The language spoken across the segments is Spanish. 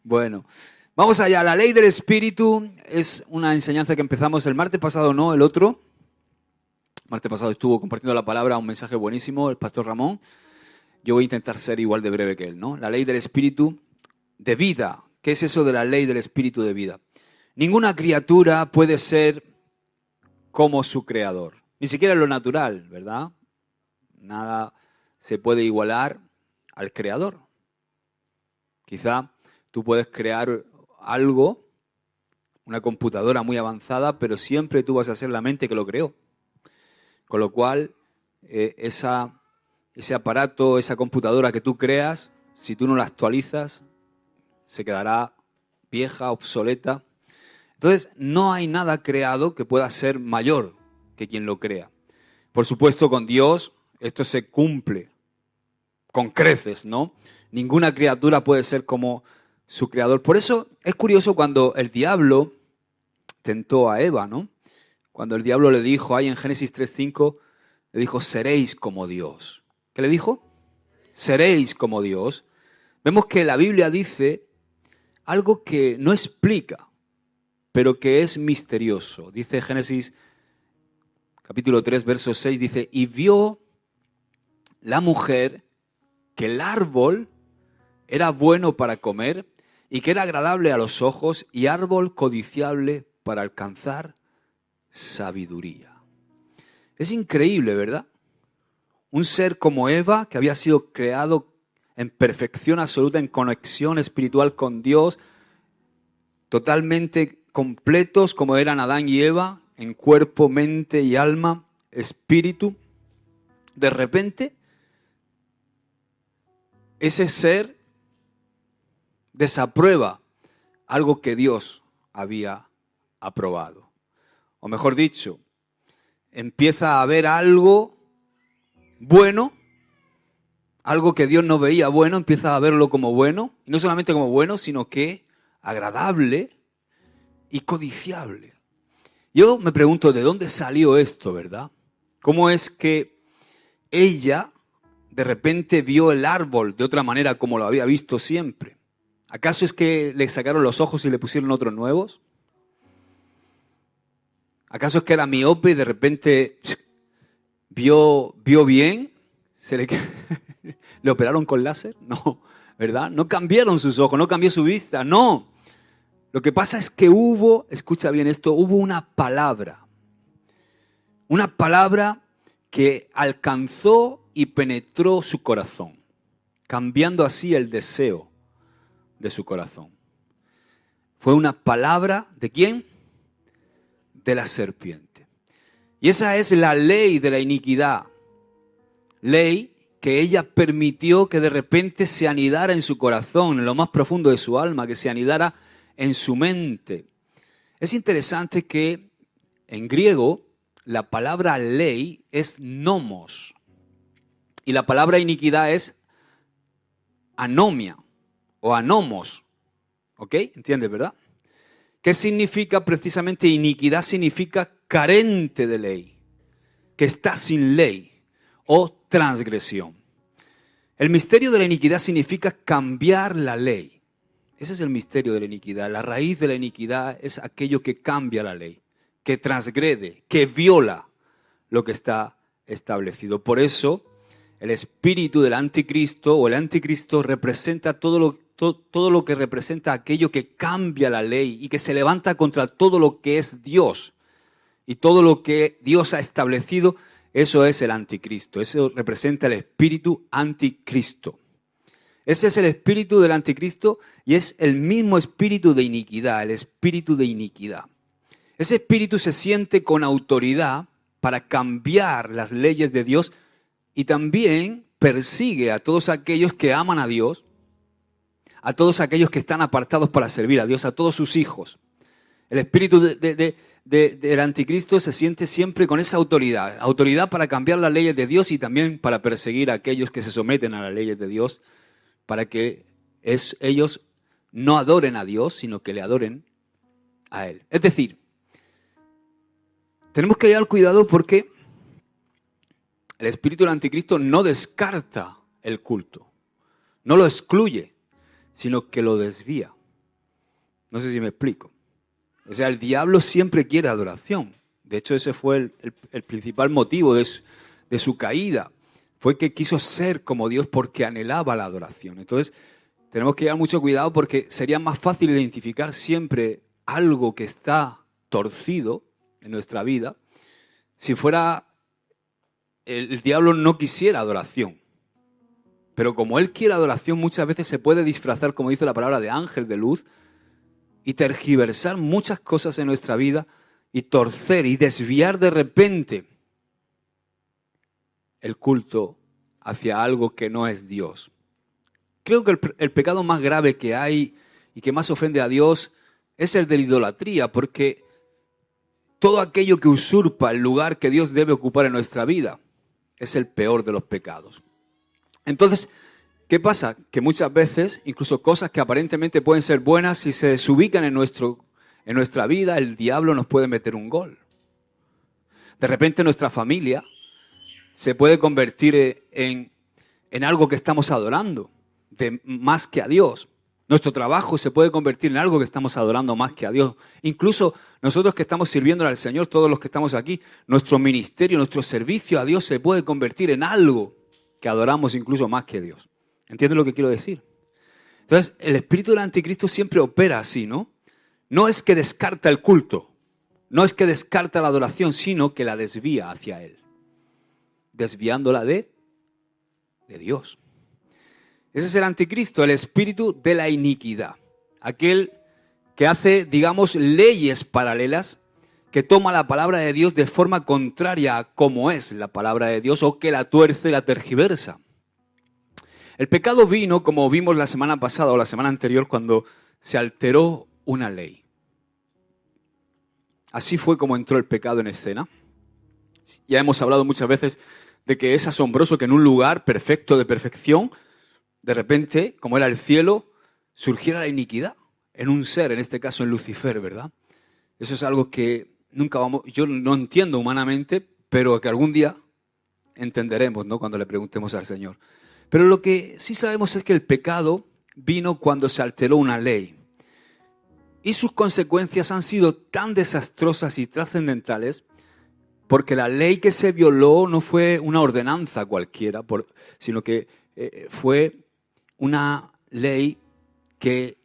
Bueno, vamos allá. La ley del Espíritu es una enseñanza que empezamos el martes pasado, no, el otro. El martes pasado estuvo compartiendo la palabra, un mensaje buenísimo, el pastor Ramón. Yo voy a intentar ser igual de breve que él, ¿no? La ley del Espíritu de vida. ¿Qué es eso de la ley del Espíritu de vida? Ninguna criatura puede ser como su creador. Ni siquiera en lo natural, ¿verdad? Nada se puede igualar al creador. Quizá tú puedes crear algo, una computadora muy avanzada, pero siempre tú vas a ser la mente que lo creó. Con lo cual, ese aparato, esa computadora que tú creas, si tú no la actualizas, se quedará vieja, obsoleta. Entonces, no hay nada creado que pueda ser mayor que quien lo crea. Por supuesto, con Dios esto se cumple con creces, ¿no? Ninguna criatura puede ser como su creador. Por eso es curioso cuando el diablo tentó a Eva, ¿no? Cuando el diablo le dijo, ahí en Génesis 3:5, le dijo, seréis como Dios. ¿Qué le dijo? Seréis como Dios. Vemos que la Biblia dice algo que no explica, pero que es misterioso. Dice Génesis capítulo 3, verso 6, dice, y vio la mujer que el árbol era bueno para comer y que era agradable a los ojos y árbol codiciable para alcanzar sabiduría. Es increíble, ¿verdad? Un ser como Eva, que había sido creado en perfección absoluta, en conexión espiritual con Dios, totalmente completos como eran Adán y Eva, en cuerpo, mente y alma, espíritu. De repente, ese ser desaprueba algo que Dios había aprobado. O mejor dicho, empieza a ver algo bueno, algo que Dios no veía bueno, empieza a verlo como bueno, y no solamente como bueno, sino que agradable y codiciable. Yo me pregunto, ¿de dónde salió esto, verdad? ¿Cómo es que ella de repente vio el árbol de otra manera como lo había visto siempre? ¿Acaso es que le sacaron los ojos y le pusieron otros nuevos? ¿Acaso es que era miope y de repente vio bien? ¿Le operaron con láser? No, ¿verdad? No cambiaron sus ojos, no cambió su vista, no. Lo que pasa es que hubo, escucha bien esto, hubo una palabra que alcanzó y penetró su corazón, cambiando así el deseo de su corazón. Fue una palabra, ¿de quién? De la serpiente. Y esa es la ley de la iniquidad. Ley que ella permitió que de repente se anidara en su corazón, en lo más profundo de su alma, que se anidara en su mente. Es interesante que en griego la palabra ley es nomos y la palabra iniquidad es anomia o anomos. ¿Ok? ¿Entiendes, verdad? ¿Qué significa precisamente iniquidad? Significa carente de ley, que está sin ley o transgresión. El misterio de la iniquidad significa cambiar la ley. Ese es el misterio de la iniquidad. La raíz de la iniquidad es aquello que cambia la ley, que transgrede, que viola lo que está establecido. Por eso, el espíritu del anticristo o el anticristo representa todo lo que representa aquello que cambia la ley y que se levanta contra todo lo que es Dios. Y todo lo que Dios ha establecido, eso es el anticristo. Eso representa el espíritu anticristo. Ese es el espíritu del anticristo y es el mismo espíritu de iniquidad, el espíritu de iniquidad. Ese espíritu se siente con autoridad para cambiar las leyes de Dios y también persigue a todos aquellos que aman a Dios, a todos aquellos que están apartados para servir a Dios, a todos sus hijos. El espíritu del anticristo se siente siempre con esa autoridad para cambiar las leyes de Dios y también para perseguir a aquellos que se someten a las leyes de Dios, para que ellos no adoren a Dios, sino que le adoren a Él. Es decir, tenemos que llevar cuidado porque el espíritu del anticristo no descarta el culto, no lo excluye, sino que lo desvía. No sé si me explico. O sea, el diablo siempre quiere adoración. De hecho, ese fue el principal motivo de su caída. Fue que quiso ser como Dios porque anhelaba la adoración. Entonces, tenemos que llevar mucho cuidado porque sería más fácil identificar siempre algo que está torcido en nuestra vida si fuera el diablo no quisiera adoración. Pero como él quiere adoración, muchas veces se puede disfrazar, como dice la palabra, de ángel de luz y tergiversar muchas cosas en nuestra vida y torcer y desviar de repente el culto hacia algo que no es Dios. Creo que el pecado más grave que hay y que más ofende a Dios es el de la idolatría, porque todo aquello que usurpa el lugar que Dios debe ocupar en nuestra vida es el peor de los pecados. Entonces, ¿qué pasa? Que muchas veces, incluso cosas que aparentemente pueden ser buenas, si se desubican en nuestra vida, el diablo nos puede meter un gol. De repente nuestra familia se puede convertir en algo que estamos adorando, más que a Dios. Nuestro trabajo se puede convertir en algo que estamos adorando más que a Dios. Incluso nosotros que estamos sirviendo al Señor, todos los que estamos aquí, nuestro ministerio, nuestro servicio a Dios se puede convertir en algo que adoramos incluso más que Dios. ¿Entiendes lo que quiero decir? Entonces, el espíritu del anticristo siempre opera así, ¿no? No es que descarta el culto, no es que descarta la adoración, sino que la desvía hacia Él, desviándola de Dios. Ese es el anticristo, el espíritu de la iniquidad. Aquel que hace, digamos, leyes paralelas, que toma la palabra de Dios de forma contraria a cómo es la palabra de Dios o que la tuerce y la tergiversa. El pecado vino, como vimos la semana pasada o la semana anterior, cuando se alteró una ley. Así fue como entró el pecado en escena. Ya hemos hablado muchas veces de que es asombroso que en un lugar perfecto de perfección, de repente, como era el cielo, surgiera la iniquidad en un ser, en este caso en Lucifer, ¿verdad? Eso es algo que yo no entiendo humanamente, pero que algún día entenderemos, ¿no? Cuando le preguntemos al Señor. Pero lo que sí sabemos es que el pecado vino cuando se alteró una ley. Y sus consecuencias han sido tan desastrosas y trascendentales porque la ley que se violó no fue una ordenanza cualquiera, sino que fue una ley que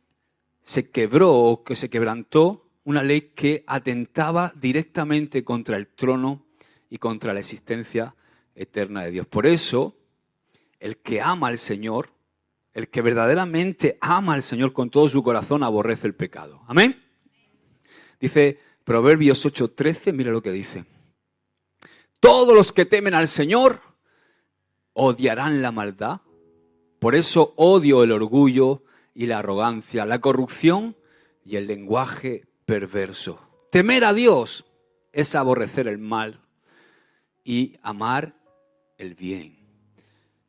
se quebró o que se quebrantó, una ley que atentaba directamente contra el trono y contra la existencia eterna de Dios. Por eso, el que ama al Señor, el que verdaderamente ama al Señor con todo su corazón, aborrece el pecado. ¿Amén? Dice Proverbios 8:13, mira lo que dice. Todos los que temen al Señor odiarán la maldad. Por eso odio el orgullo y la arrogancia, la corrupción y el lenguaje perverso. Temer a Dios es aborrecer el mal y amar el bien.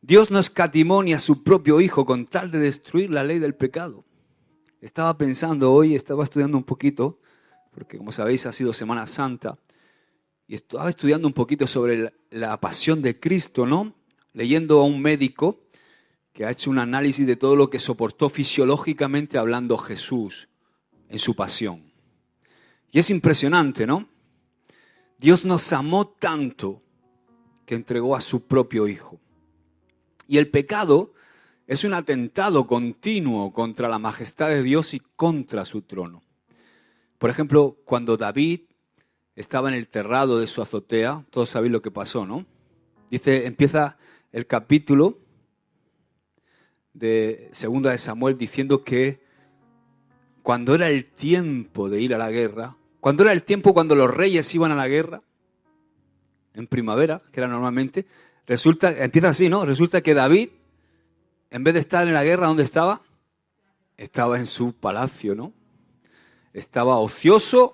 Dios no escatimó ni a su propio Hijo con tal de destruir la ley del pecado. Estaba pensando hoy, estaba estudiando un poquito, porque como sabéis ha sido Semana Santa, y estaba estudiando un poquito sobre la pasión de Cristo, ¿no? Leyendo a un médico que ha hecho un análisis de todo lo que soportó fisiológicamente hablando Jesús en su pasión. Y es impresionante, ¿no? Dios nos amó tanto que entregó a su propio Hijo. Y el pecado es un atentado continuo contra la majestad de Dios y contra su trono. Por ejemplo, cuando David estaba en el terrado de su azotea, todos sabéis lo que pasó, ¿no? Empieza el capítulo de 2 de Samuel diciendo que cuando era el tiempo de ir a la guerra, cuando era el tiempo cuando los reyes iban a la guerra, en primavera, que era normalmente, empieza así, ¿no? Resulta que David, en vez de estar en la guerra, ¿dónde estaba? Estaba en su palacio, ¿no? Estaba ocioso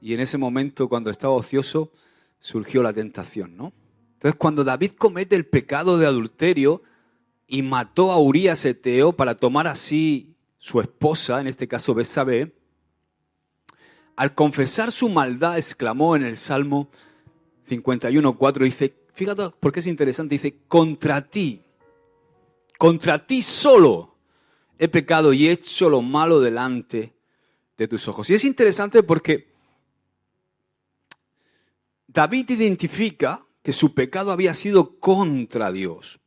y en ese momento, cuando estaba ocioso, surgió la tentación, ¿no? Entonces, cuando David comete el pecado de adulterio y mató a Urías Eteo para tomar así su esposa, en este caso Betsabé, al confesar su maldad, exclamó en el Salmo 51:4, dice, fíjate porque es interesante, dice, contra ti solo he pecado y he hecho lo malo delante de tus ojos. Y es interesante porque David identifica que su pecado había sido contra Dios.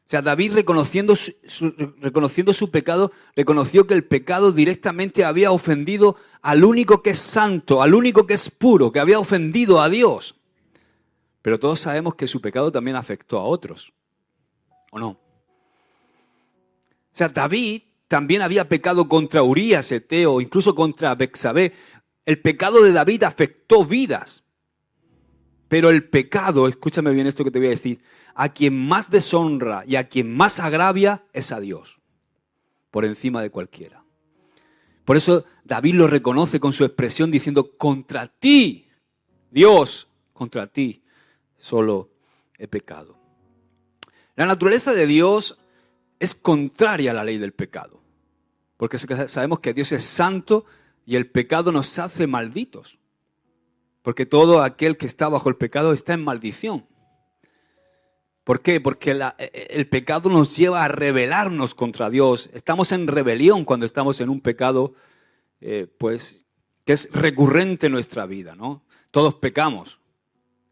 O sea, David reconociendo su pecado, reconoció que el pecado directamente había ofendido al único que es santo, al único que es puro, que había ofendido a Dios. Pero todos sabemos que su pecado también afectó a otros, ¿o no? O sea, David también había pecado contra Urías, Eteo, incluso contra Betsabé. El pecado de David afectó vidas. Pero el pecado, escúchame bien esto que te voy a decir, a quien más deshonra y a quien más agravia es a Dios, por encima de cualquiera. Por eso David lo reconoce con su expresión diciendo, contra ti, Dios, contra ti, solo he pecado. La naturaleza de Dios es contraria a la ley del pecado, porque sabemos que Dios es santo y el pecado nos hace malditos. Porque todo aquel que está bajo el pecado está en maldición. ¿Por qué? Porque el pecado nos lleva a rebelarnos contra Dios. Estamos en rebelión cuando estamos en un pecado pues, que es recurrente en nuestra vida, ¿no? Todos pecamos,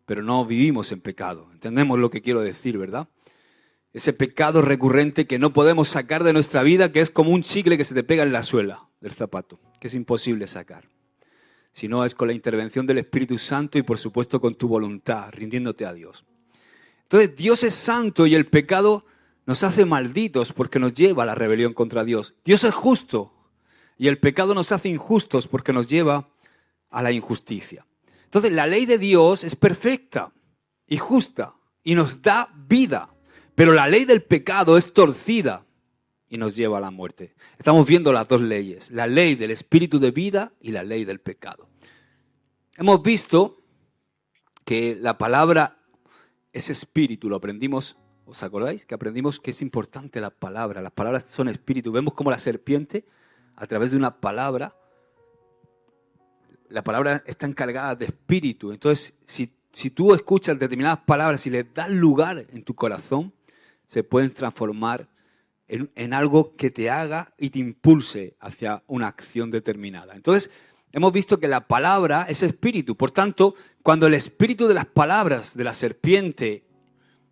pero no vivimos en pecado. Entendemos lo que quiero decir, ¿verdad? Ese pecado recurrente que no podemos sacar de nuestra vida, que es como un chicle que se te pega en la suela del zapato, que es imposible sacar. Si no, es con la intervención del Espíritu Santo y, por supuesto, con tu voluntad, rindiéndote a Dios. Entonces, Dios es santo y el pecado nos hace malditos porque nos lleva a la rebelión contra Dios. Dios es justo y el pecado nos hace injustos porque nos lleva a la injusticia. Entonces, la ley de Dios es perfecta y justa y nos da vida, pero la ley del pecado es torcida y nos lleva a la muerte. Estamos viendo las dos leyes, la ley del espíritu de vida y la ley del pecado. Hemos visto que la palabra es espíritu, lo aprendimos, ¿os acordáis? Que aprendimos que es importante las palabras son espíritu. Vemos cómo la serpiente, a través de una palabra, la palabra está encargada de espíritu. Entonces, si tú escuchas determinadas palabras y les das lugar en tu corazón, se pueden transformar en algo que te haga y te impulse hacia una acción determinada. Entonces, hemos visto que la palabra es espíritu. Por tanto, cuando el espíritu de las palabras de la serpiente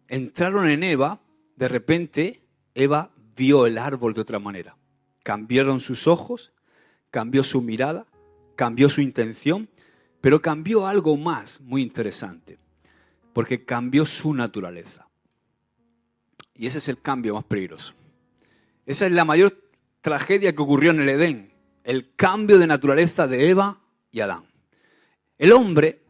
entraron en Eva, de repente Eva vio el árbol de otra manera. Cambiaron sus ojos, cambió su mirada, cambió su intención, pero cambió algo más muy interesante, porque cambió su naturaleza. Y ese es el cambio más peligroso. Esa es la mayor tragedia que ocurrió en el Edén, el cambio de naturaleza de Eva y Adán. El hombre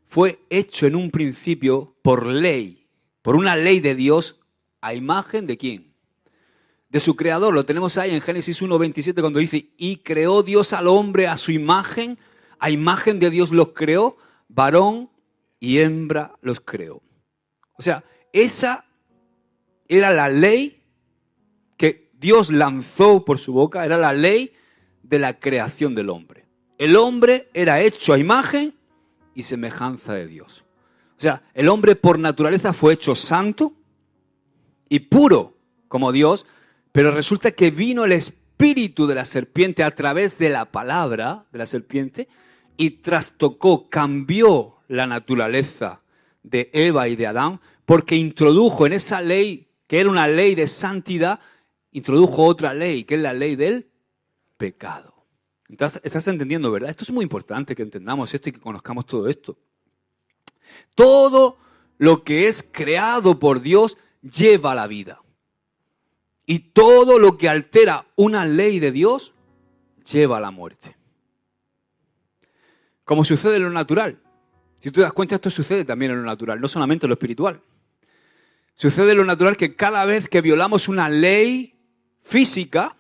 fue hecho en un principio por ley, por una ley de Dios, a imagen de ¿quién? De su creador. Lo tenemos ahí en Génesis 1:27 cuando dice, y creó Dios al hombre a su imagen, a imagen de Dios los creó, varón y hembra los creó. O sea, esa era la ley que Dios lanzó por su boca, era la ley de la creación del hombre. El hombre era hecho a imagen y semejanza de Dios. O sea, el hombre por naturaleza fue hecho santo y puro como Dios, pero resulta que vino el espíritu de la serpiente a través de la palabra de la serpiente y trastocó, cambió la naturaleza de Eva y de Adán, porque introdujo en esa ley, que era una ley de santidad, introdujo otra ley, que es la ley del pecado. Entonces, ¿estás entendiendo, verdad? Esto es muy importante que entendamos esto y que conozcamos todo esto. Todo lo que es creado por Dios lleva a la vida. Y todo lo que altera una ley de Dios lleva a la muerte. Como sucede en lo natural. Si tú te das cuenta, esto sucede también en lo natural, no solamente en lo espiritual. Sucede en lo natural que cada vez que violamos una ley física,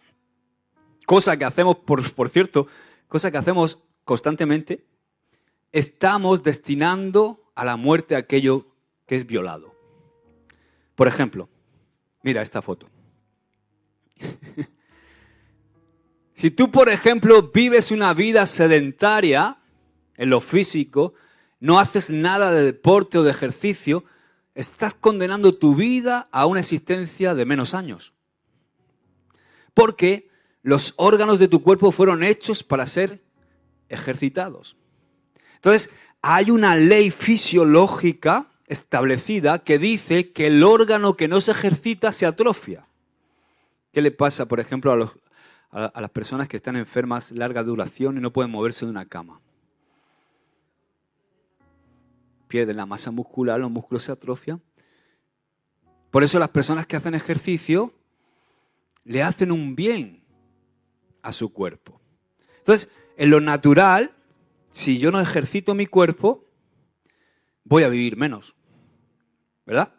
cosa que hacemos, por cierto, cosa que hacemos constantemente, estamos destinando a la muerte aquello que es violado. Por ejemplo, mira esta foto. Si tú, por ejemplo, vives una vida sedentaria en lo físico, no haces nada de deporte o de ejercicio, estás condenando tu vida a una existencia de menos años. Porque los órganos de tu cuerpo fueron hechos para ser ejercitados. Entonces, hay una ley fisiológica establecida que dice que el órgano que no se ejercita se atrofia. ¿Qué le pasa, por ejemplo, a las personas que están enfermas larga duración y no pueden moverse de una cama? Pierden la masa muscular, los músculos se atrofian. Por eso las personas que hacen ejercicio le hacen un bien a su cuerpo. Entonces, en lo natural, si yo no ejercito mi cuerpo, voy a vivir menos, ¿verdad?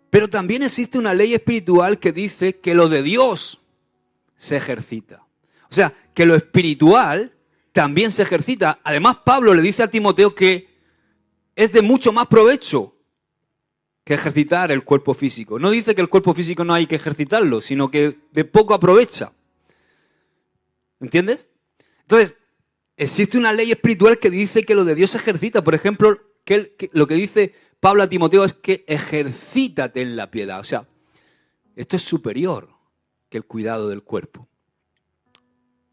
Pero también existe una ley espiritual que dice que lo de Dios se ejercita. O sea, que lo espiritual también se ejercita. Además, Pablo le dice a Timoteo que es de mucho más provecho que ejercitar el cuerpo físico. No dice que el cuerpo físico no hay que ejercitarlo, sino que de poco aprovecha. ¿Entiendes? Entonces, existe una ley espiritual que dice que lo de Dios se ejercita. Por ejemplo, lo que dice Pablo a Timoteo es que ejercítate en la piedad. O sea, esto es superior que el cuidado del cuerpo.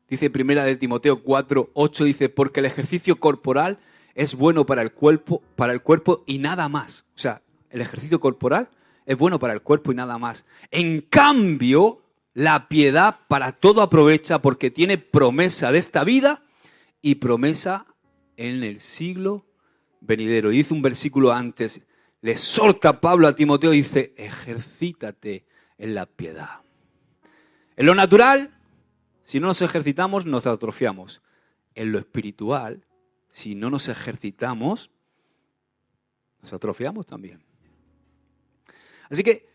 Dice primera de Timoteo 4:8, dice, porque el ejercicio corporal es bueno para el cuerpo y nada más. O sea, el ejercicio corporal es bueno para el cuerpo y nada más. En cambio, la piedad para todo aprovecha porque tiene promesa de esta vida y promesa en el siglo venidero. Y dice un versículo antes, le exhorta Pablo a Timoteo y dice, ejercítate en la piedad. En lo natural, si no nos ejercitamos, nos atrofiamos. En lo espiritual, si no nos ejercitamos, nos atrofiamos también. Así que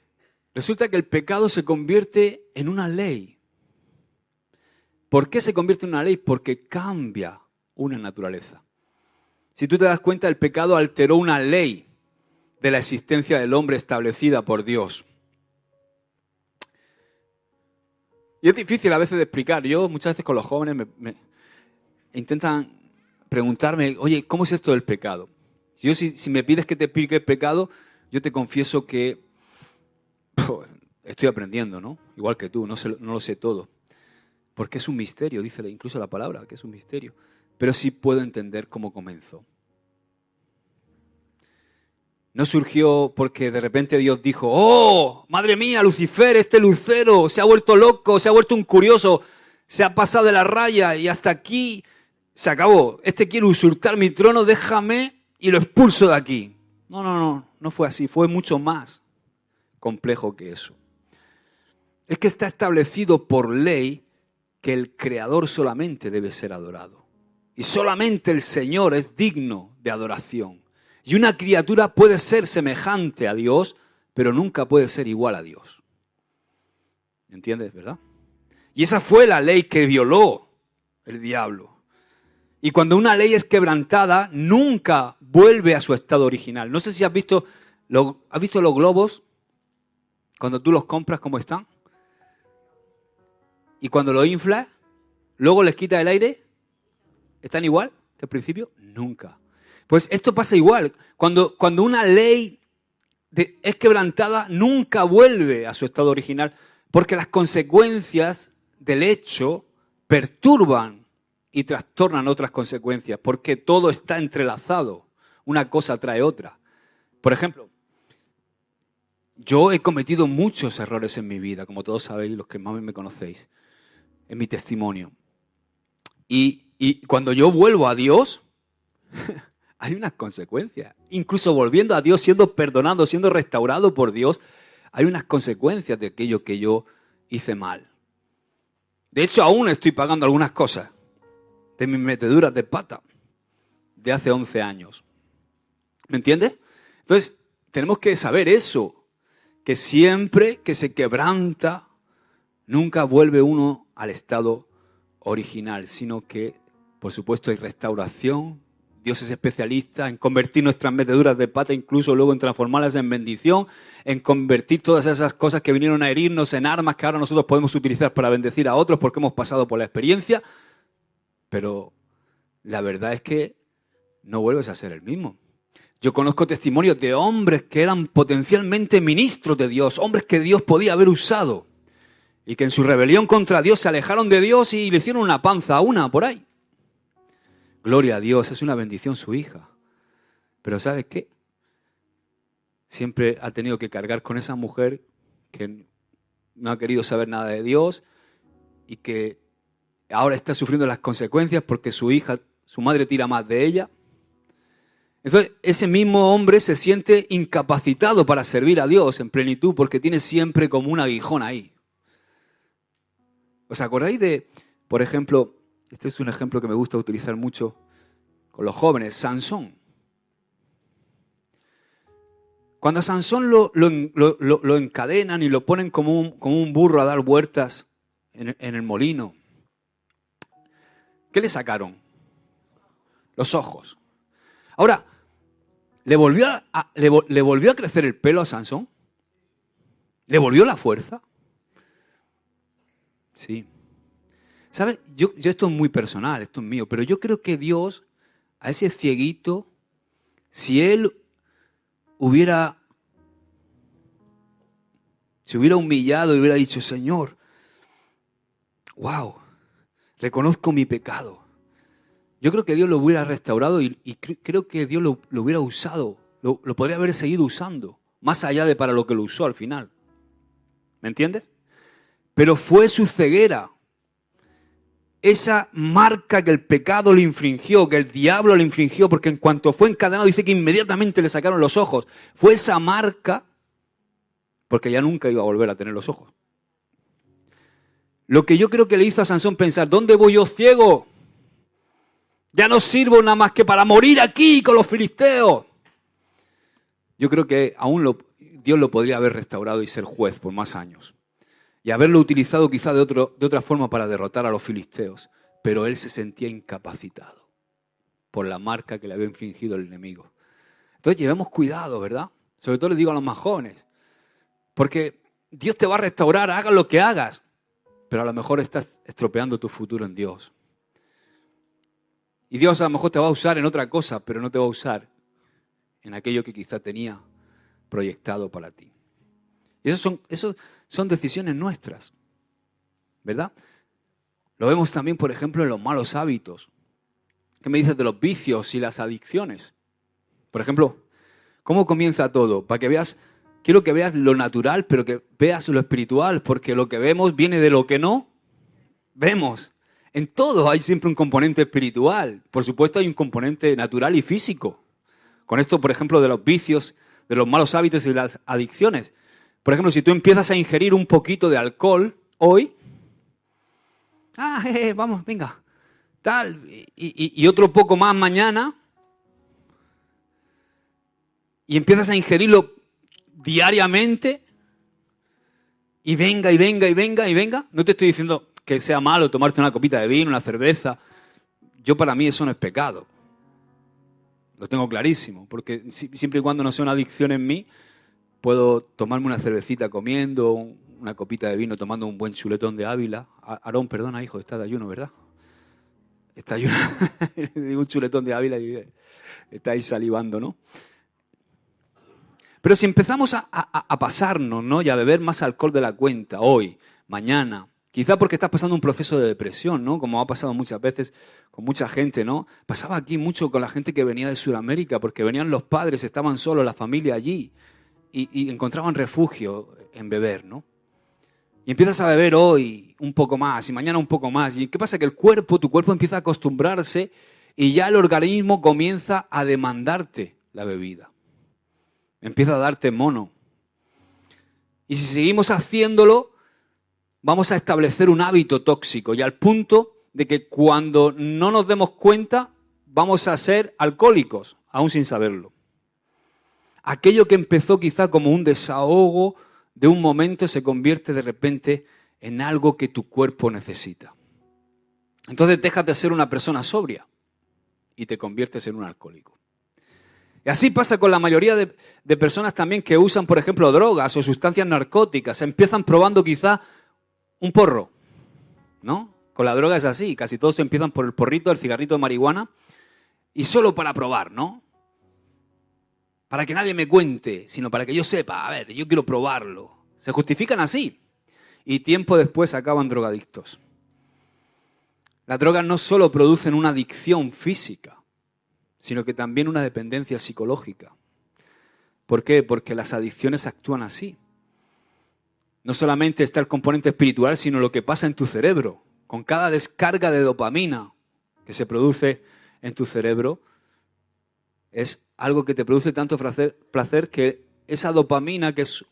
resulta que el pecado se convierte en una ley. ¿Por qué se convierte en una ley? Porque cambia una naturaleza. Si tú te das cuenta, el pecado alteró una ley de la existencia del hombre establecida por Dios. Y es difícil a veces de explicar. Yo muchas veces con los jóvenes me intentan preguntarme, oye, ¿cómo es esto del pecado? Si me pides que te explique el pecado, yo te confieso que estoy aprendiendo, ¿no? Igual que tú, no lo sé todo. Porque es un misterio, dice incluso la palabra, que es un misterio. Pero sí puedo entender cómo comenzó. No surgió porque de repente Dios dijo, ¡oh, madre mía, Lucifer, este lucero, se ha vuelto loco, se ha vuelto un curioso, se ha pasado de la raya y hasta aquí se acabó. Este quiere usurpar mi trono, déjame y lo expulso de aquí. No fue así, fue mucho más complejo que eso. Es que está establecido por ley que el Creador solamente debe ser adorado. Y solamente el Señor es digno de adoración. Y una criatura puede ser semejante a Dios, pero nunca puede ser igual a Dios. ¿Entiendes, verdad? Y esa fue la ley que violó el diablo. Y cuando una ley es quebrantada, nunca vuelve a su estado original. No sé si has visto los globos, cuando tú los compras, ¿cómo están? Y cuando los inflas, luego les quitas el aire, ¿están igual que al principio? Nunca. Pues esto pasa igual. Cuando una ley es quebrantada, nunca vuelve a su estado original, porque las consecuencias del hecho perturban y trastornan otras consecuencias, porque todo está entrelazado. Una cosa trae otra. Por ejemplo, yo he cometido muchos errores en mi vida, como todos sabéis, los que más me conocéis, en mi testimonio. Y cuando yo vuelvo a Dios, hay unas consecuencias. Incluso volviendo a Dios, siendo perdonado, siendo restaurado por Dios, hay unas consecuencias de aquello que yo hice mal. De hecho, aún estoy pagando algunas cosas de mis meteduras de pata de hace 11 años. ¿Me entiendes? Entonces, tenemos que saber eso, que siempre que se quebranta, nunca vuelve uno al estado original, sino que, por supuesto, hay restauración. Dios es especialista en convertir nuestras meteduras de pata, incluso luego en transformarlas en bendición, en convertir todas esas cosas que vinieron a herirnos en armas que ahora nosotros podemos utilizar para bendecir a otros porque hemos pasado por la experiencia. Pero la verdad es que no vuelves a ser el mismo. Yo conozco testimonios de hombres que eran potencialmente ministros de Dios, hombres que Dios podía haber usado. Y que en su rebelión contra Dios se alejaron de Dios y le hicieron una panza a una por ahí. Gloria a Dios, es una bendición su hija. Pero ¿sabes qué? Siempre ha tenido que cargar con esa mujer que no ha querido saber nada de Dios y que ahora está sufriendo las consecuencias porque su hija, su madre tira más de ella. Entonces, ese mismo hombre se siente incapacitado para servir a Dios en plenitud porque tiene siempre como un aguijón ahí. ¿Os acordáis de, por ejemplo, este es un ejemplo que me gusta utilizar mucho con los jóvenes, Sansón? Cuando a Sansón lo encadenan y lo ponen como un burro a dar vueltas en el molino, ¿qué le sacaron? Los ojos. Ahora, ¿le volvió a crecer el pelo a Sansón? ¿Le volvió la fuerza? Sí. ¿Sabes? Yo esto es muy personal, esto es mío, pero yo creo que Dios, a ese cieguito, si él se hubiera humillado y hubiera dicho, Señor, wow, reconozco mi pecado. Yo creo que Dios lo hubiera restaurado y creo que Dios lo hubiera usado, lo podría haber seguido usando, más allá de para lo que lo usó al final. ¿Me entiendes? Pero fue su ceguera, esa marca que el pecado le infringió, que el diablo le infringió, porque en cuanto fue encadenado dice que inmediatamente le sacaron los ojos. Fue esa marca, porque ya nunca iba a volver a tener los ojos. Lo que yo creo que le hizo a Sansón pensar, ¿dónde voy yo ciego? Ya no sirvo nada más que para morir aquí con los filisteos. Yo creo que aún Dios lo podría haber restaurado y ser juez por más años. Y haberlo utilizado quizá de otra forma para derrotar a los filisteos. Pero él se sentía incapacitado por la marca que le había infligido el enemigo. Entonces llevemos cuidado, ¿verdad? Sobre todo le digo a los más jóvenes. Porque Dios te va a restaurar, hagas lo que hagas. Pero a lo mejor estás estropeando tu futuro en Dios. Y Dios a lo mejor te va a usar en otra cosa, pero no te va a usar en aquello que quizá tenía proyectado para ti. Y eso son decisiones nuestras, ¿verdad? Lo vemos también, por ejemplo, en los malos hábitos. ¿Qué me dices de los vicios y las adicciones? Por ejemplo, ¿cómo comienza todo? Para que veas, quiero que veas lo natural, pero que veas lo espiritual, porque lo que vemos viene de lo que no vemos. En todo hay siempre un componente espiritual. Por supuesto, hay un componente natural y físico. Con esto, por ejemplo, de los vicios, de los malos hábitos y las adicciones. Por ejemplo, si tú empiezas a ingerir un poquito de alcohol hoy, vamos, venga, tal, y otro poco más mañana, y empiezas a ingerirlo diariamente, y venga, y venga, y venga, y venga. No te estoy diciendo que sea malo tomarte una copita de vino, una cerveza. Para mí eso no es pecado. Lo tengo clarísimo, porque siempre y cuando no sea una adicción en mí, puedo tomarme una cervecita comiendo, una copita de vino tomando un buen chuletón de Ávila. Aarón, perdona, hijo, está de ayuno, ¿verdad? Está de ayuno. Le digo un chuletón de Ávila y está ahí salivando, ¿no? Pero si empezamos a pasarnos, ¿no? Y a beber más alcohol de la cuenta hoy, mañana, quizá porque estás pasando un proceso de depresión, ¿no? Como ha pasado muchas veces con mucha gente, ¿no? Pasaba aquí mucho con la gente que venía de Sudamérica, porque venían los padres, estaban solos, la familia allí. Y encontraban refugio en beber, ¿no? Y empiezas a beber hoy un poco más y mañana un poco más. ¿Y qué pasa? Que tu cuerpo empieza a acostumbrarse y ya el organismo comienza a demandarte la bebida. Empieza a darte mono. Y si seguimos haciéndolo, vamos a establecer un hábito tóxico y al punto de que cuando no nos demos cuenta, vamos a ser alcohólicos, aún sin saberlo. Aquello que empezó quizá como un desahogo de un momento se convierte de repente en algo que tu cuerpo necesita. Entonces dejas de ser una persona sobria y te conviertes en un alcohólico. Y así pasa con la mayoría de personas también que usan, por ejemplo, drogas o sustancias narcóticas. Empiezan probando quizá un porro, ¿no? Con la droga es así, casi todos empiezan por el porrito, el cigarrito de marihuana y solo para probar, ¿no? Para que nadie me cuente, sino para que yo sepa, a ver, yo quiero probarlo. Se justifican así. y tiempo después acaban drogadictos. Las drogas no solo producen una adicción física, sino que también una dependencia psicológica. ¿Por qué? Porque las adicciones actúan así. No solamente está el componente espiritual, sino lo que pasa en tu cerebro. Con cada descarga de dopamina que se produce en tu cerebro, es algo que te produce tanto placer que esa dopamina, que es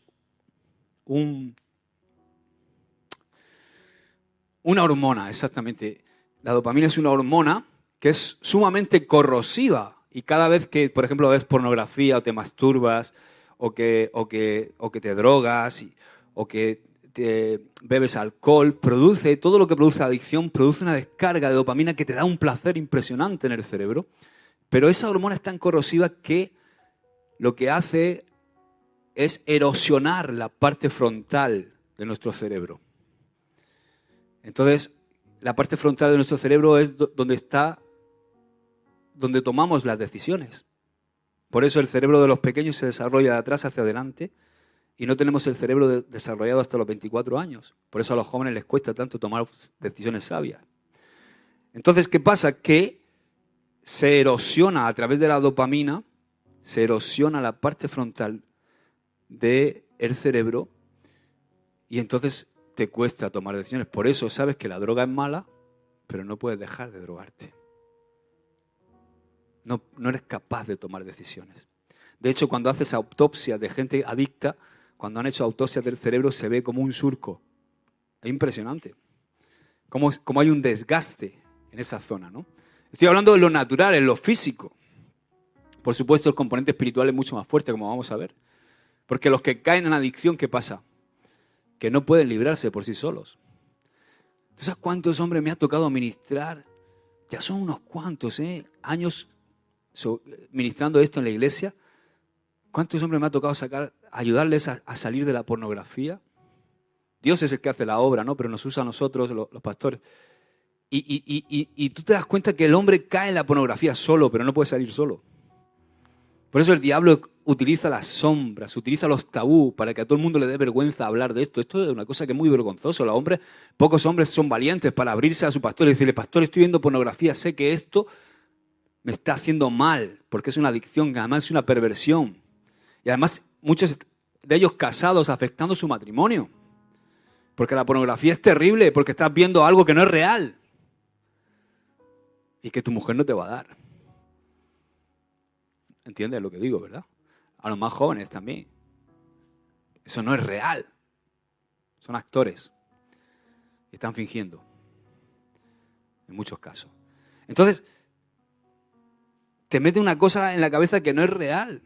una hormona, exactamente. La dopamina es una hormona que es sumamente corrosiva y cada vez que, por ejemplo, ves pornografía o te masturbas o que te drogas o que te bebes alcohol, todo lo que produce adicción produce una descarga de dopamina que te da un placer impresionante en el cerebro, pero esa hormona es tan corrosiva que lo que hace es erosionar la parte frontal de nuestro cerebro. Entonces, la parte frontal de nuestro cerebro es donde tomamos las decisiones. Por eso el cerebro de los pequeños se desarrolla de atrás hacia adelante y no tenemos el cerebro desarrollado hasta los 24 años. Por eso a los jóvenes les cuesta tanto tomar decisiones sabias. Entonces, ¿qué pasa? Que se erosiona a través de la dopamina, se erosiona la parte frontal del cerebro y entonces te cuesta tomar decisiones. Por eso sabes que la droga es mala, pero no puedes dejar de drogarte. No eres capaz de tomar decisiones. De hecho, cuando haces autopsias de gente adicta, cuando han hecho autopsias del cerebro, se ve como un surco. Es impresionante. Como hay un desgaste en esa zona, ¿no? Estoy hablando de lo natural, en lo físico. Por supuesto, el componente espiritual es mucho más fuerte, como vamos a ver. Porque los que caen en adicción, ¿qué pasa? Que no pueden librarse por sí solos. ¿Tú sabes cuántos hombres me ha tocado ministrar? Ya son unos cuantos años ministrando esto en la iglesia. ¿Cuántos hombres me ha tocado ayudarles a salir de la pornografía? Dios es el que hace la obra, ¿no? Pero nos usa a nosotros, los pastores. Y tú te das cuenta que el hombre cae en la pornografía solo, pero no puede salir solo. Por eso el diablo utiliza las sombras, utiliza los tabú para que a todo el mundo le dé vergüenza hablar de esto. Esto es una cosa que es muy vergonzoso. Pocos hombres son valientes para abrirse a su pastor y decirle: pastor, estoy viendo pornografía, sé que esto me está haciendo mal, porque es una adicción, que además es una perversión. Y además muchos de ellos casados afectando su matrimonio. Porque la pornografía es terrible, porque estás viendo algo que no es real. Y que tu mujer no te va a dar. ¿Entiendes lo que digo, verdad? A los más jóvenes también. Eso no es real. Son actores. Y están fingiendo. En muchos casos. Entonces, te mete una cosa en la cabeza que no es real.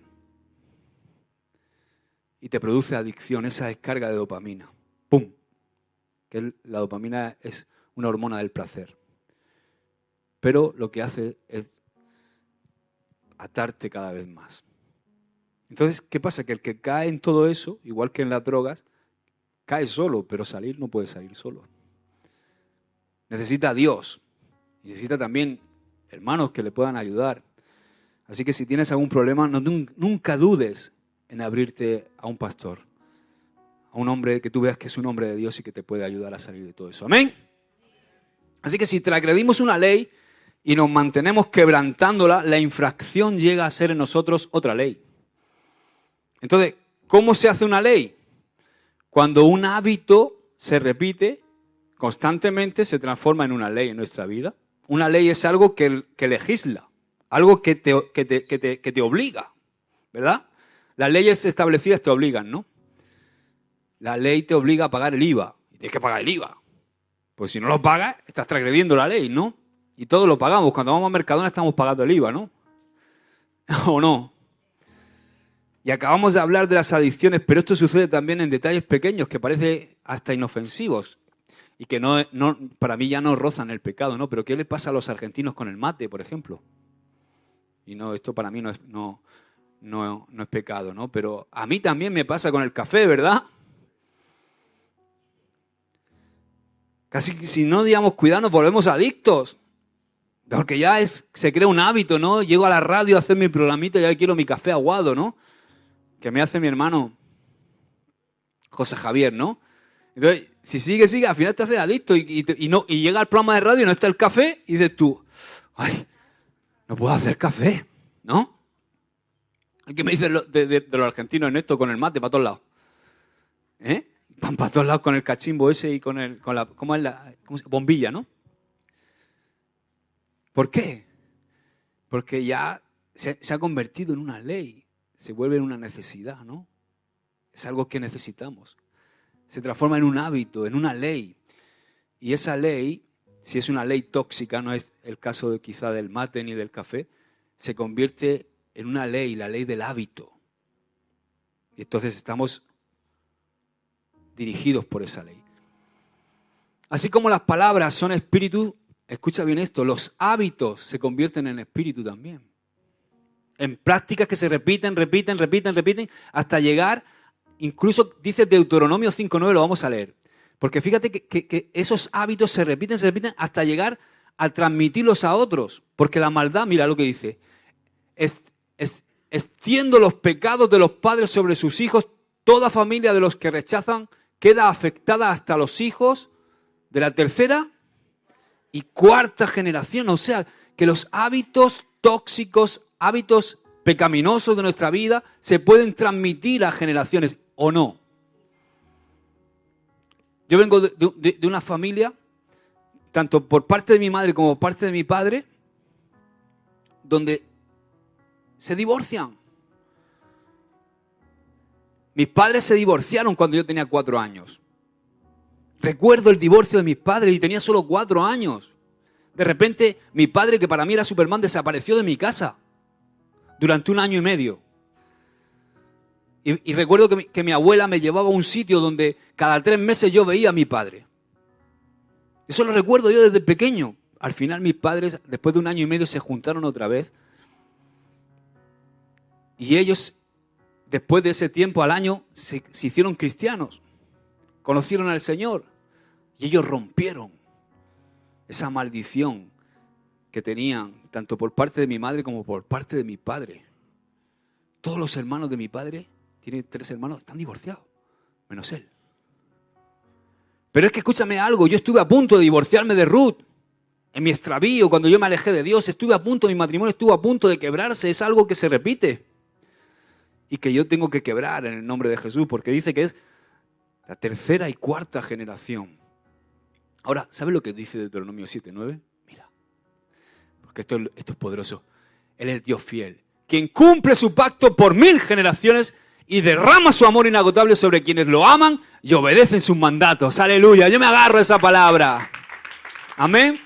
Y te produce adicción, esa descarga de dopamina. ¡Pum! Que la dopamina es una hormona del placer. Pero lo que hace es atarte cada vez más. Entonces, ¿qué pasa? Que el que cae en todo eso, igual que en las drogas, cae solo, pero salir no puede salir solo. Necesita a Dios. Necesita también hermanos que le puedan ayudar. Así que si tienes algún problema, nunca dudes en abrirte a un pastor, a un hombre que tú veas que es un hombre de Dios y que te puede ayudar a salir de todo eso. ¿Amén? Así que si transgredimos una ley y nos mantenemos quebrantándola, la infracción llega a ser en nosotros otra ley. Entonces, ¿cómo se hace una ley? Cuando un hábito se repite constantemente, se transforma en una ley en nuestra vida. Una ley es algo que legisla, algo que te obliga, ¿verdad? Las leyes establecidas te obligan, ¿no? La ley te obliga a pagar el IVA. Y tienes que pagar el IVA. Pues si no lo pagas, estás transgrediendo la ley, ¿no? Y todos lo pagamos. Cuando vamos a Mercadona estamos pagando el IVA, ¿no? ¿O no? Y acabamos de hablar de las adicciones, pero esto sucede también en detalles pequeños que parecen hasta inofensivos y que para mí ya no rozan el pecado, ¿no? Pero ¿qué le pasa a los argentinos con el mate, por ejemplo? Y no, esto para mí no es pecado, ¿no? Pero a mí también me pasa con el café, ¿verdad? Casi si no, digamos, cuidado, nos volvemos adictos. Porque ya se crea un hábito, ¿no? Llego a la radio a hacer mi programita y ya quiero mi café aguado, ¿no? Que me hace mi hermano José Javier, ¿no? Entonces, si sigue, al final te haces adicto y llega al programa de radio y no está el café y dices tú, ay, no puedo hacer café, ¿no? ¿Qué me dicen de los argentinos en esto con el mate para todos lados? Van para todos lados con el cachimbo ese y con la ¿cómo es la bombilla, ¿no? ¿Por qué? Porque ya se ha convertido en una ley, se vuelve en una necesidad, ¿no? Es algo que necesitamos. Se transforma en un hábito, en una ley. Y esa ley, si es una ley tóxica, no es el caso quizá del mate ni del café, se convierte en una ley, la ley del hábito. Y entonces estamos dirigidos por esa ley. Así como las palabras son espíritu, escucha bien esto, los hábitos se convierten en espíritu también. En prácticas que se repiten, hasta llegar, incluso dice Deuteronomio 5:9, lo vamos a leer. Porque fíjate que esos hábitos se repiten hasta llegar a transmitirlos a otros. Porque la maldad, mira lo que dice, extiendo los pecados de los padres sobre sus hijos, toda familia de los que rechazan queda afectada hasta los hijos de la tercera y cuarta generación. O sea, que los hábitos tóxicos, hábitos pecaminosos de nuestra vida se pueden transmitir a generaciones o no. Yo vengo de una familia, tanto por parte de mi madre como por parte de mi padre, donde se divorcian. Mis padres se divorciaron cuando yo tenía 4 años. Recuerdo el divorcio de mis padres y tenía solo 4 años. De repente, mi padre, que para mí era Superman, desapareció de mi casa durante 1 año y medio. Y recuerdo que mi abuela me llevaba a un sitio donde cada 3 meses yo veía a mi padre. Eso lo recuerdo yo desde pequeño. Al final mis padres, después de 1 año y medio, se juntaron otra vez. Y ellos, después de ese tiempo, al año, se hicieron cristianos. Conocieron al Señor. Y ellos rompieron esa maldición que tenían, tanto por parte de mi madre como por parte de mi padre. Todos los hermanos de mi padre, tiene 3 hermanos, están divorciados, menos él. Pero es que escúchame algo, yo estuve a punto de divorciarme de Ruth. En mi extravío, cuando yo me alejé de Dios, estuve a punto, mi matrimonio estuvo a punto de quebrarse. Es algo que se repite. Y que yo tengo que quebrar en el nombre de Jesús, porque dice que es la tercera y cuarta generación. Ahora, ¿sabes lo que dice Deuteronomio 7:9? Mira, porque esto es poderoso. Él es Dios fiel, quien cumple su pacto por 1000 generaciones y derrama su amor inagotable sobre quienes lo aman y obedecen sus mandatos. ¡Aleluya! Yo me agarro a esa palabra. Amén.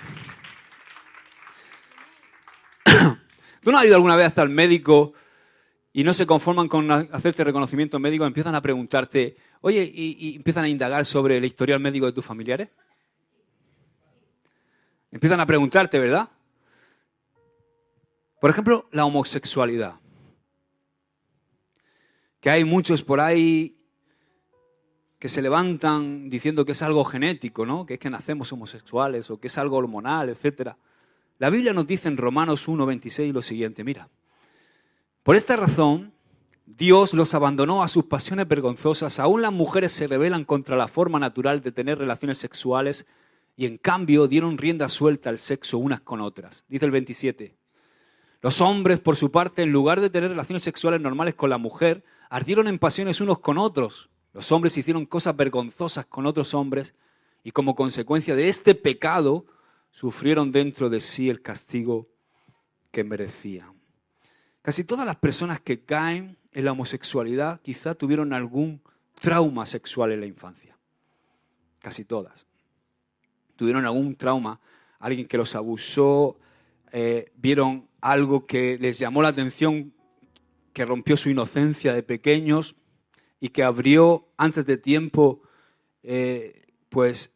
¿Tú no has ido alguna vez hasta el médico y no se conforman con hacerte reconocimiento médico? Empiezan a preguntarte, oye, y empiezan a indagar sobre el historial médico de tus familiares. Empiezan a preguntarte, ¿verdad? Por ejemplo, la homosexualidad. Que hay muchos por ahí que se levantan diciendo que es algo genético, ¿no? Que es que nacemos homosexuales o que es algo hormonal, etc. La Biblia nos dice en Romanos 1:26 lo siguiente, mira. Por esta razón, Dios los abandonó a sus pasiones vergonzosas. Aún las mujeres se rebelan contra la forma natural de tener relaciones sexuales y en cambio dieron rienda suelta al sexo unas con otras. Dice el 27. Los hombres, por su parte, en lugar de tener relaciones sexuales normales con la mujer, ardieron en pasiones unos con otros. Los hombres hicieron cosas vergonzosas con otros hombres y como consecuencia de este pecado sufrieron dentro de sí el castigo que merecían. Casi todas las personas que caen en la homosexualidad quizá tuvieron algún trauma sexual en la infancia. Casi todas. Tuvieron algún trauma, alguien que los abusó, vieron algo que les llamó la atención, que rompió su inocencia de pequeños y que abrió antes de tiempo, pues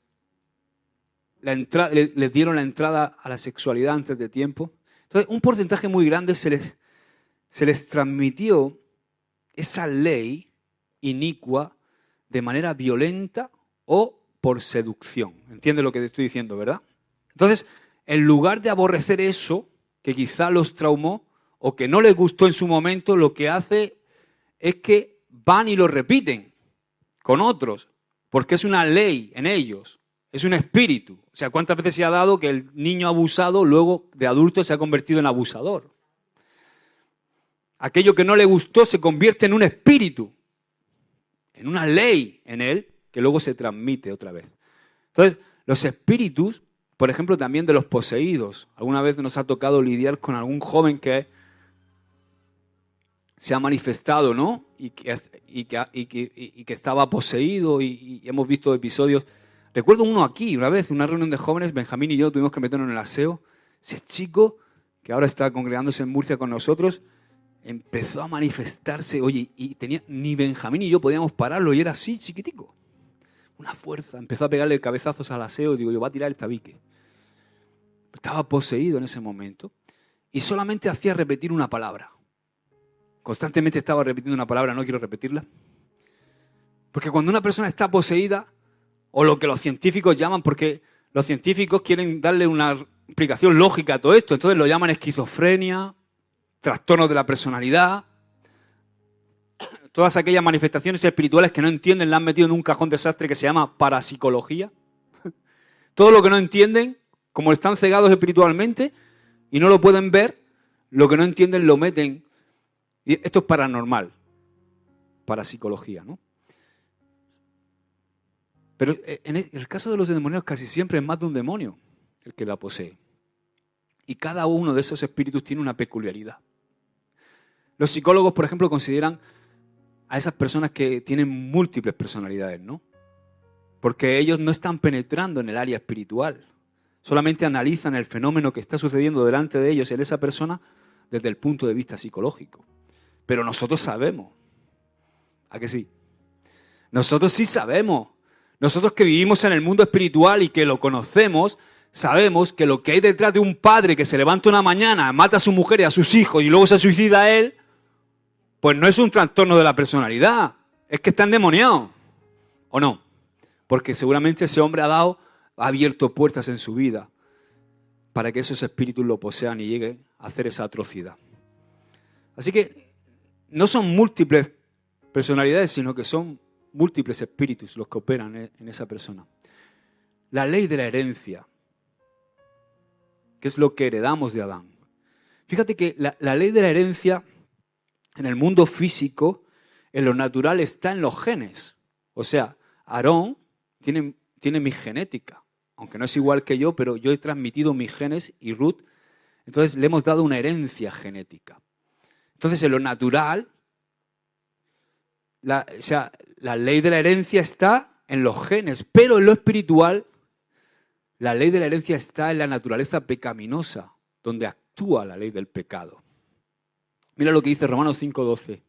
les dieron la entrada a la sexualidad antes de tiempo. Entonces, un porcentaje muy grande se les transmitió esa ley inicua de manera violenta o por seducción. ¿Entiendes lo que te estoy diciendo, verdad? Entonces, en lugar de aborrecer eso, que quizá los traumó o que no les gustó en su momento, lo que hace es que van y lo repiten con otros. porque es una ley en ellos, es un espíritu. O sea, ¿cuántas veces se ha dado que el niño abusado luego de adulto se ha convertido en abusador? Aquello que no le gustó se convierte en un espíritu, en una ley en él, que luego se transmite otra vez. Entonces, los espíritus, por ejemplo, también de los poseídos. Alguna vez nos ha tocado lidiar con algún joven que se ha manifestado, ¿no? Y que estaba poseído y hemos visto episodios. Recuerdo uno aquí, una vez, una reunión de jóvenes, Benjamín y yo tuvimos que meternos en el aseo. Ese chico, que ahora está congregándose en Murcia con nosotros, empezó a manifestarse, oye, y ni Benjamín ni yo podíamos pararlo, y era así, chiquitico. Una fuerza, empezó a pegarle cabezazos al aseo, y digo, yo, va a tirar el tabique. Estaba poseído en ese momento, y solamente hacía repetir una palabra. Constantemente estaba repitiendo una palabra, no quiero repetirla. Porque cuando una persona está poseída, o lo que los científicos llaman, porque los científicos quieren darle una explicación lógica a todo esto, entonces lo llaman esquizofrenia, trastornos de la personalidad, todas aquellas manifestaciones espirituales que no entienden, las han metido en un cajón desastre que se llama parapsicología. Todo lo que no entienden, como están cegados espiritualmente y no lo pueden ver, lo que no entienden lo meten. Y esto es paranormal, parapsicología, ¿no? Pero en el caso de los demonios casi siempre es más de un demonio el que la posee. Y cada uno de esos espíritus tiene una peculiaridad. Los psicólogos, por ejemplo, consideran a esas personas que tienen múltiples personalidades, ¿no? Porque ellos no están penetrando en el área espiritual. Solamente analizan el fenómeno que está sucediendo delante de ellos en esa persona desde el punto de vista psicológico. Pero nosotros sabemos. ¿A que sí? Nosotros sí sabemos. Nosotros que vivimos en el mundo espiritual y que lo conocemos, sabemos que lo que hay detrás de un padre que se levanta una mañana, mata a su mujer y a sus hijos y luego se suicida a él, pues no es un trastorno de la personalidad, es que está endemoniado. ¿O no? Porque seguramente ese hombre ha abierto puertas en su vida para que esos espíritus lo posean y lleguen a hacer esa atrocidad. Así que no son múltiples personalidades, sino que son múltiples espíritus los que operan en esa persona. La ley de la herencia, que es lo que heredamos de Adán. Fíjate que la ley de la herencia en el mundo físico, en lo natural, está en los genes. O sea, Aarón tiene mi genética, aunque no es igual que yo, pero yo he transmitido mis genes y Ruth, entonces le hemos dado una herencia genética. Entonces, en lo natural, la ley de la herencia está en los genes, pero en lo espiritual, la ley de la herencia está en la naturaleza pecaminosa, donde actúa la ley del pecado. Mira lo que dice Romanos 5:12.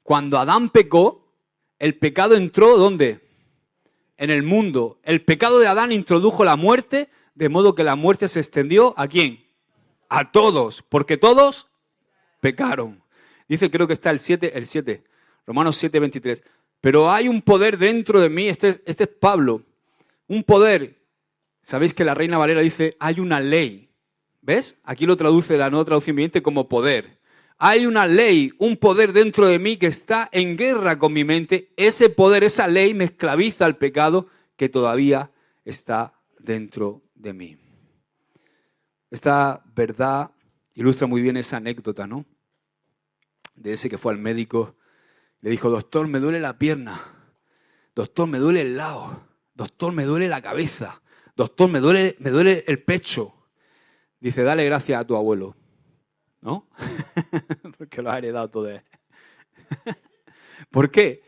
Cuando Adán pecó, el pecado entró, ¿dónde? En el mundo. El pecado de Adán introdujo la muerte, de modo que la muerte se extendió, ¿a quién? A todos, porque todos pecaron. Dice, creo que está el 7, Romanos 7:23. Pero hay un poder dentro de mí, este es Pablo, un poder. Sabéis que la Reina Valera dice, hay una ley. ¿Ves? Aquí lo traduce la Nueva Traducción Viviente como poder. Hay una ley, un poder dentro de mí que está en guerra con mi mente. Ese poder, esa ley me esclaviza al pecado que todavía está dentro de mí. Esta verdad ilustra muy bien esa anécdota, ¿no? De ese que fue al médico, le dijo, doctor, me duele la pierna, doctor, me duele el lado, doctor, me duele la cabeza, doctor, me duele el pecho. Dice, dale gracias a tu abuelo, ¿no? Porque lo ha heredado todo de él. ¿Por qué?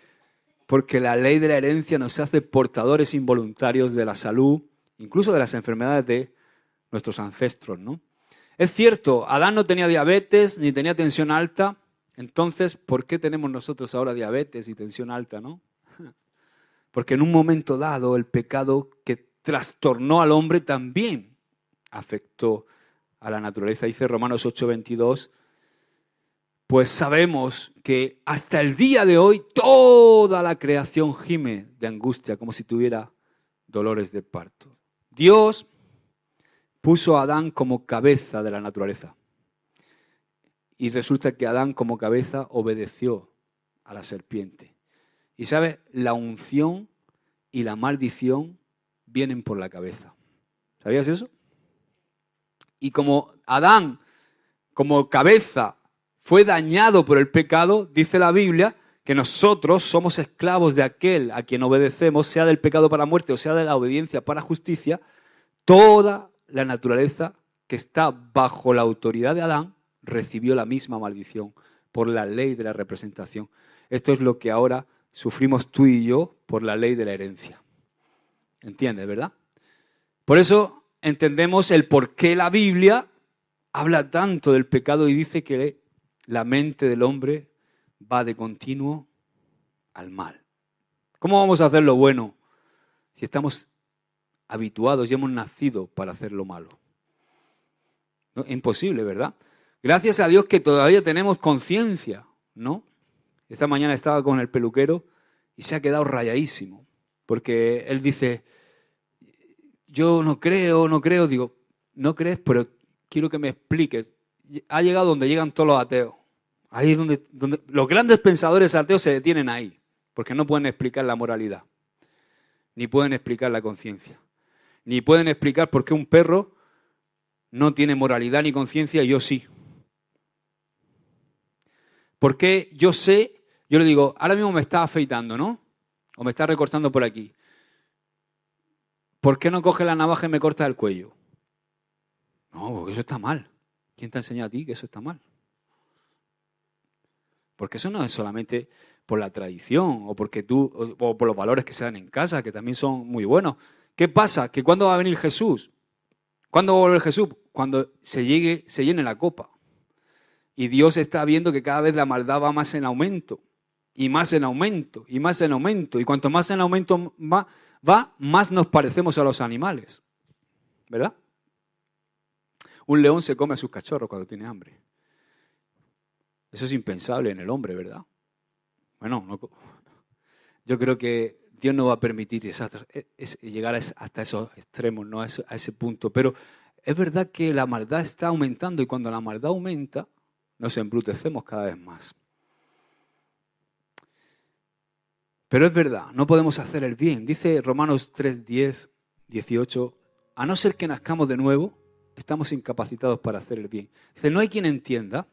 Porque la ley de la herencia nos hace portadores involuntarios de la salud, incluso de las enfermedades de nuestros ancestros, ¿no? Es cierto, Adán no tenía diabetes ni tenía tensión alta, entonces, ¿por qué tenemos nosotros ahora diabetes y tensión alta, no? Porque en un momento dado el pecado que trastornó al hombre también afectó a la naturaleza. Dice Romanos 8:22, pues sabemos que hasta el día de hoy toda la creación gime de angustia como si tuviera dolores de parto. Dios puso a Adán como cabeza de la naturaleza. Y resulta que Adán como cabeza obedeció a la serpiente. Y ¿sabes? La unción y la maldición vienen por la cabeza. ¿Sabías eso? Y como Adán, como cabeza, fue dañado por el pecado, dice la Biblia que nosotros somos esclavos de aquel a quien obedecemos, sea del pecado para muerte o sea de la obediencia para justicia. Toda la naturaleza que está bajo la autoridad de Adán recibió la misma maldición por la ley de la representación. Esto es lo que ahora sufrimos tú y yo por la ley de la herencia. ¿Entiendes, verdad? Por eso entendemos el por qué la Biblia habla tanto del pecado y dice que la mente del hombre va de continuo al mal. ¿Cómo vamos a hacer lo bueno si estamos habituados y hemos nacido para hacer lo malo? No, imposible, ¿verdad? Gracias a Dios que todavía tenemos conciencia, ¿no? Esta mañana estaba con el peluquero y se ha quedado rayadísimo, porque él dice, yo no creo, digo, no crees, pero quiero que me expliques. Ha llegado donde llegan todos los ateos. Ahí es donde los grandes pensadores ateos se detienen ahí, porque no pueden explicar la moralidad, ni pueden explicar la conciencia, ni pueden explicar por qué un perro no tiene moralidad ni conciencia y yo sí. Porque yo sé, yo le digo, ahora mismo me está afeitando, ¿no? O me está recortando por aquí. ¿Por qué no coge la navaja y me corta el cuello? No, porque eso está mal. ¿Quién te ha enseñado a ti que eso está mal? Porque eso no es solamente por la tradición o porque o por los valores que se dan en casa, que también son muy buenos. ¿Qué pasa? ¿Que cuándo va a venir Jesús? ¿Cuándo va a volver Jesús? Cuando se llene la copa. Y Dios está viendo que cada vez la maldad va más en aumento, y más en aumento, y más en aumento. Y cuanto más en aumento va, más nos parecemos a los animales. ¿Verdad? Un león se come a sus cachorros cuando tiene hambre. Eso es impensable en el hombre, ¿verdad? Bueno, no, yo creo que Dios no va a permitir llegar hasta esos extremos, no a ese punto. Pero es verdad que la maldad está aumentando y cuando la maldad aumenta, nos embrutecemos cada vez más. Pero es verdad, no podemos hacer el bien. Dice Romanos 3, 10, 18, a no ser que nazcamos de nuevo, estamos incapacitados para hacer el bien. Dice, no hay quien entienda,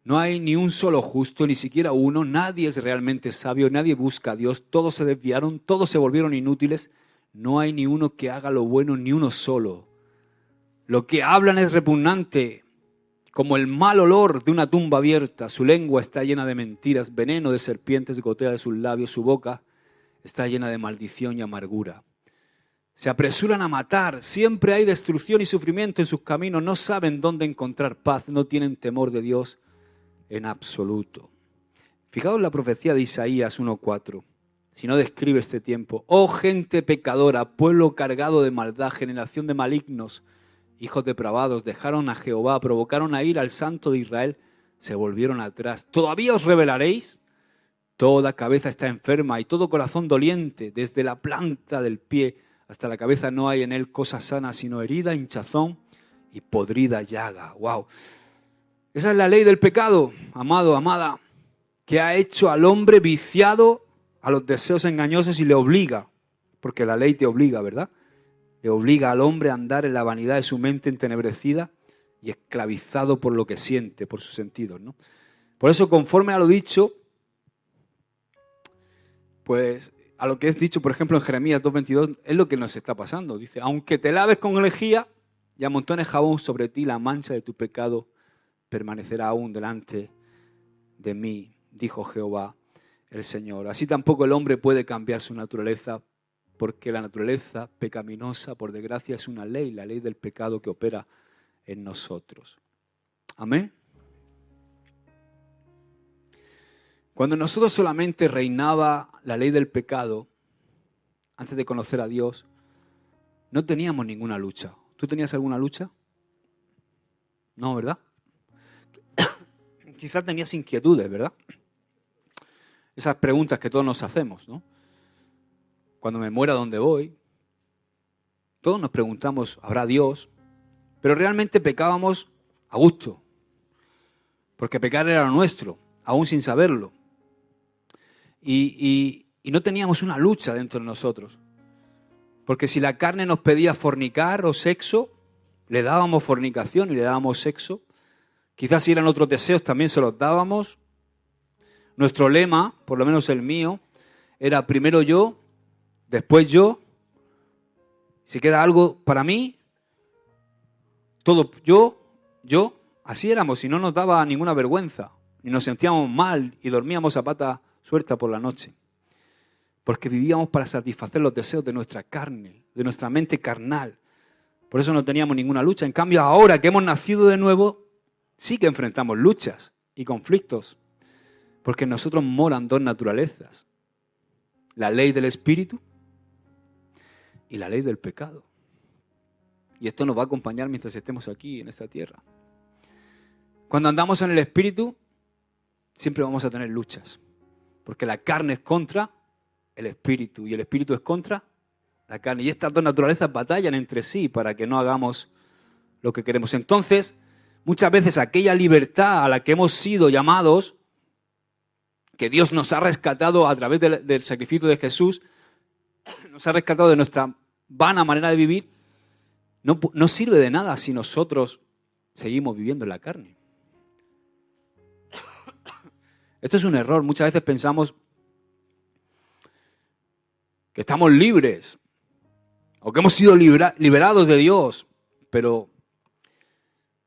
no hay ni un solo justo, ni siquiera uno, nadie es realmente sabio, nadie busca a Dios, todos se desviaron, todos se volvieron inútiles, no hay ni uno que haga lo bueno, ni uno solo. Lo que hablan es repugnante, como el mal olor de una tumba abierta, su lengua está llena de mentiras, veneno de serpientes gotea de sus labios, su boca está llena de maldición y amargura. Se apresuran a matar, siempre hay destrucción y sufrimiento en sus caminos, no saben dónde encontrar paz, no tienen temor de Dios en absoluto. Fijaos la profecía de Isaías 1:4, si no describe este tiempo. Oh gente pecadora, pueblo cargado de maldad, generación de malignos, hijos depravados, dejaron a Jehová, provocaron a ir al Santo de Israel, se volvieron atrás. ¿Todavía os rebelaréis? Toda cabeza está enferma y todo corazón doliente, desde la planta del pie hasta la cabeza no hay en él cosa sana, sino herida, hinchazón y podrida llaga. ¡Wow! Esa es la ley del pecado, amado, amada, que ha hecho al hombre viciado a los deseos engañosos y le obliga, porque la ley te obliga, ¿verdad? Le obliga al hombre a andar en la vanidad de su mente entenebrecida y esclavizado por lo que siente, por sus sentidos, ¿no? Por eso, conforme a lo dicho, pues a lo que es dicho, por ejemplo, en Jeremías 2:22, es lo que nos está pasando. Dice, aunque te laves con lejía y amontones jabón sobre ti, la mancha de tu pecado permanecerá aún delante de mí, dijo Jehová el Señor. Así tampoco el hombre puede cambiar su naturaleza, porque la naturaleza pecaminosa, por desgracia, es una ley, la ley del pecado que opera en nosotros. Amén. Cuando nosotros solamente reinaba la ley del pecado, antes de conocer a Dios, no teníamos ninguna lucha. ¿Tú tenías alguna lucha? No, ¿verdad? Quizás tenías inquietudes, ¿verdad? Esas preguntas que todos nos hacemos, ¿no? Cuando me muera, ¿dónde voy? Todos nos preguntamos, ¿habrá Dios? Pero realmente pecábamos a gusto, porque pecar era lo nuestro, aún sin saberlo. Y y no teníamos una lucha dentro de nosotros. Porque si la carne nos pedía fornicar o sexo, le dábamos fornicación y le dábamos sexo. Quizás si eran otros deseos también se los dábamos. Nuestro lema, por lo menos el mío, era primero yo, después yo. Si queda algo para mí, todo yo. Así éramos y no nos daba ninguna vergüenza. Ni nos sentíamos mal y dormíamos a pata suelta por la noche. Porque vivíamos para satisfacer los deseos de nuestra carne, de nuestra mente carnal. Por eso no teníamos ninguna lucha. En cambio, ahora que hemos nacido de nuevo, sí que enfrentamos luchas y conflictos. Porque en nosotros moran dos naturalezas. La ley del espíritu y la ley del pecado. Y esto nos va a acompañar mientras estemos aquí en esta tierra. Cuando andamos en el espíritu, siempre vamos a tener luchas. Porque la carne es contra el espíritu y el espíritu es contra la carne. Y estas dos naturalezas batallan entre sí para que no hagamos lo que queremos. Entonces, muchas veces aquella libertad a la que hemos sido llamados, que Dios nos ha rescatado a través del sacrificio de Jesús, nos ha rescatado de nuestra vana manera de vivir, no sirve de nada si nosotros seguimos viviendo en la carne. Esto es un error. Muchas veces pensamos que estamos libres o que hemos sido liberados de Dios, pero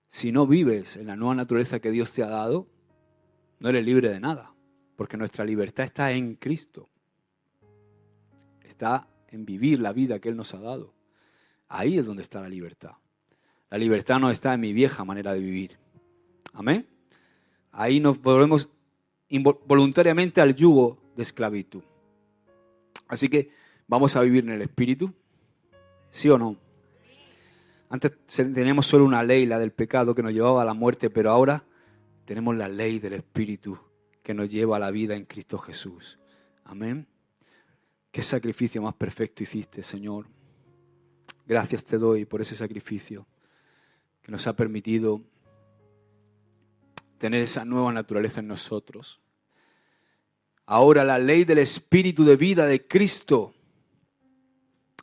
si no vives en la nueva naturaleza que Dios te ha dado, no eres libre de nada, porque nuestra libertad está en Cristo, está en vivir la vida que Él nos ha dado. Ahí es donde está la libertad. La libertad no está en mi vieja manera de vivir. Amén. Ahí nos volvemos voluntariamente al yugo de esclavitud. Así que vamos a vivir en el Espíritu, ¿sí o no? Antes teníamos solo una ley, la del pecado, que nos llevaba a la muerte, pero ahora tenemos la ley del Espíritu que nos lleva a la vida en Cristo Jesús. Amén. Qué sacrificio más perfecto hiciste, Señor. Gracias te doy por ese sacrificio que nos ha permitido tener esa nueva naturaleza en nosotros. Ahora la ley del Espíritu de vida de Cristo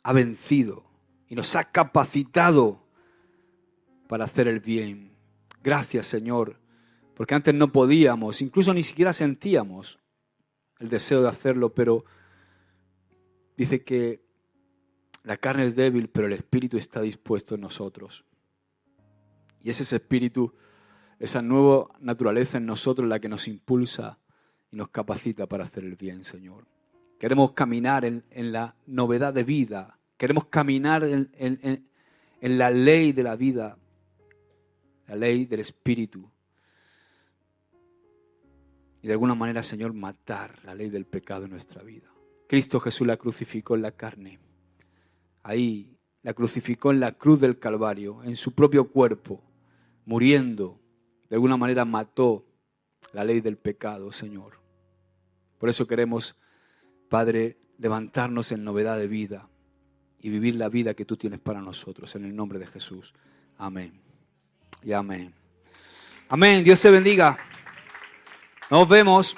ha vencido y nos ha capacitado para hacer el bien. Gracias, Señor, porque antes no podíamos, incluso ni siquiera sentíamos el deseo de hacerlo, pero dice que la carne es débil, pero el Espíritu está dispuesto en nosotros. Y es ese Espíritu, esa nueva naturaleza en nosotros la que nos impulsa y nos capacita para hacer el bien, Señor. Queremos caminar en la novedad de vida. Queremos caminar en la ley de la vida, la ley del Espíritu. Y de alguna manera, Señor, matar la ley del pecado en nuestra vida. Cristo Jesús la crucificó en la carne. Ahí la crucificó en la cruz del Calvario, en su propio cuerpo, muriendo. De alguna manera mató la ley del pecado, Señor. Por eso queremos, Padre, levantarnos en novedad de vida y vivir la vida que tú tienes para nosotros, en el nombre de Jesús. Amén. Y amén. Amén. Dios te bendiga. Nos vemos.